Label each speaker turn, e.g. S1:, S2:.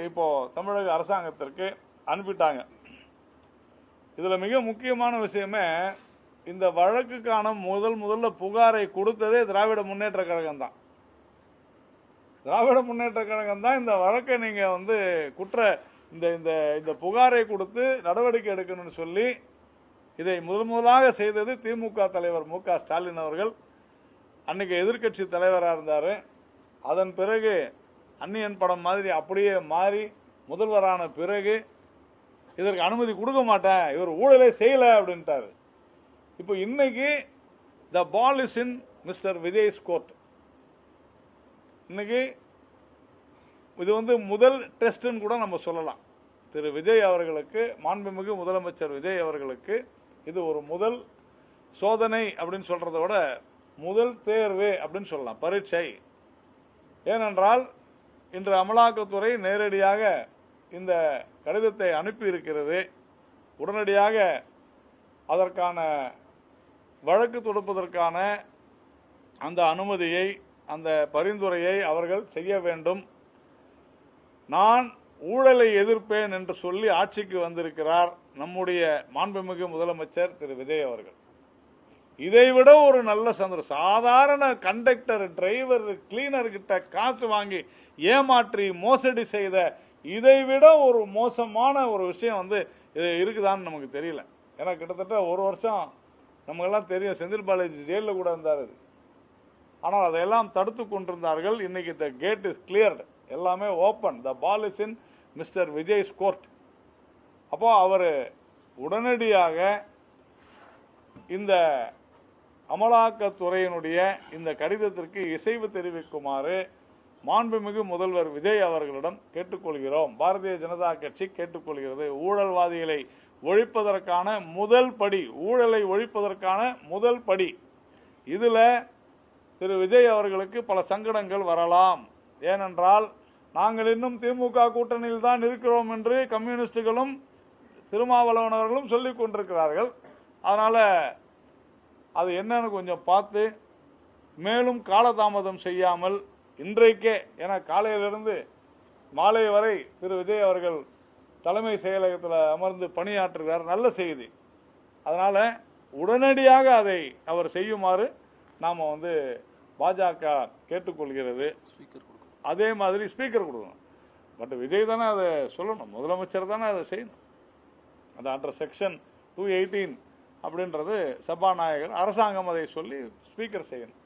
S1: இப்போ தமிழக அரசாங்கத்திற்கு அனுப்பிட்டாங்க. இதுல மிக முக்கியமான விஷயமே இந்த வழக்குக்கான முதல்ல புகாரை கொடுத்ததே திராவிட முன்னேற்ற கழகம் தான். திராவிட முன்னேற்ற கழகம் தான் இந்த வழக்கை நீங்க இந்த புகாரை கொடுத்து நடவடிக்கை எடுக்கணும்னு சொல்லி இதை முதலாக செய்தது திமுக தலைவர் மு.க. ஸ்டாலின் அவர்கள். அன்னைக்கு எதிர்க்கட்சி தலைவராக இருந்தாரு. அதன் பிறகு அந்நியன் படம் மாதிரி அப்படியே மாறி முதல்வரான பிறகு இதற்கு அனுமதி கொடுக்க மாட்டேன், இவர் ஊழலை செய்யல அப்படின்ட்டாரு. இப்போ இன்னைக்கு the ball is in mister Vijay's court. இன்னைக்கு இது முதல் டெஸ்ட்னு கூட நம்ம சொல்லலாம். திரு விஜய் அவர்களுக்கு, மாண்புமிகு முதலமைச்சர் விஜய் அவர்களுக்கு இது ஒரு முதல் சோதனை அப்படின்னு சொல்றதை விட முதல் தேர்வு அப்படின்னு சொல்லலாம், பரீட்சை. ஏனென்றால் இன்று அமலாக்கத்துறை நேரடியாக இந்த கடிதத்தை அனுப்பி இருக்கிறது. உடனடியாக அதற்கான வழக்கு தொடுப்பதற்கான அந்த அனுமதியை, அந்த பரிந்துரையை அவர்கள் செய்ய வேண்டும். நான் ஊழலை எதிர்ப்பேன் என்று சொல்லி ஆட்சிக்கு வந்திருக்கிறார் நம்முடைய மாண்புமிகு முதலமைச்சர் திரு விஜய் அவர்கள். இதைவிட ஒரு நல்ல சாதாரண கண்டக்டர், டிரைவர், கிளீனர் கிட்ட காசு வாங்கி ஏமாற்றி மோசடி செய்த இதைவிட ஒரு மோசமான ஒரு விஷயம் இருக்குதான்னு நமக்கு தெரியல. ஏன்னா கிட்டத்தட்ட ஒரு வருஷம் நமக்கெல்லாம் தெரியும், செந்தில் பாலாஜி ஜெயிலில் கூட இருந்தார். ஆனால் அதையெல்லாம் தடுத்து கொண்டிருந்தார்கள். இன்னைக்கு த கேட் இஸ் கிளியர்டு, எல்லாமே open. The ball is in mister Vijay's court. அப்போ அவர் உடனடியாக இந்த அமலாக்கத்துறையினுடைய இந்த கடிதத்திற்கு இசைவு தெரிவிக்குமாறு மாண்புமிகு முதல்வர் விஜய் அவர்களிடம் கேட்டுக்கொள்கிறோம். பாரதிய ஜனதா கட்சி கேட்டுக்கொள்கிறது. ஊழல்வாதிகளை ஒழிப்பதற்கான முதல் படி, ஊழலை ஒழிப்பதற்கான முதல் படி. இதுல திரு விஜய் அவர்களுக்கு பல சங்கடங்கள் வரலாம். ஏனென்றால் நாங்கள் இன்னும் திமுக கூட்டணியில் தான் இருக்கிறோம் என்று கம்யூனிஸ்டுகளும் திருமாவளவன் அவர்களும் சொல்லிக் கொண்டிருக்கிறார்கள். அதனால அது என்னன்னு கொஞ்சம் பார்த்து மேலும் காலதாமதம் செய்யாமல் இன்றைக்கே, ஏன்னா காலையிலிருந்து மாலை வரை திரு விஜய் அவர்கள் தலைமை செயலகத்தில் அமர்ந்து பணியாற்றுகிறார். நல்ல செய்தி. அதனால உடனடியாக அதை அவர் செய்யுமாறு நாம பாஜக கேட்டுக்கொள்கிறது. அதே மாதிரி ஸ்பீக்கர் கொடுக்கணும். பட் விஜய் தானே அதை சொல்லணும், முதலமைச்சர் தானே அதை செய்யணும். அது அண்டர் செக்ஷன் 218 அப்படின்றது சபாநாயகர், அரசாங்கம் அதை சொல்லி ஸ்பீக்கர் செய்யணும்.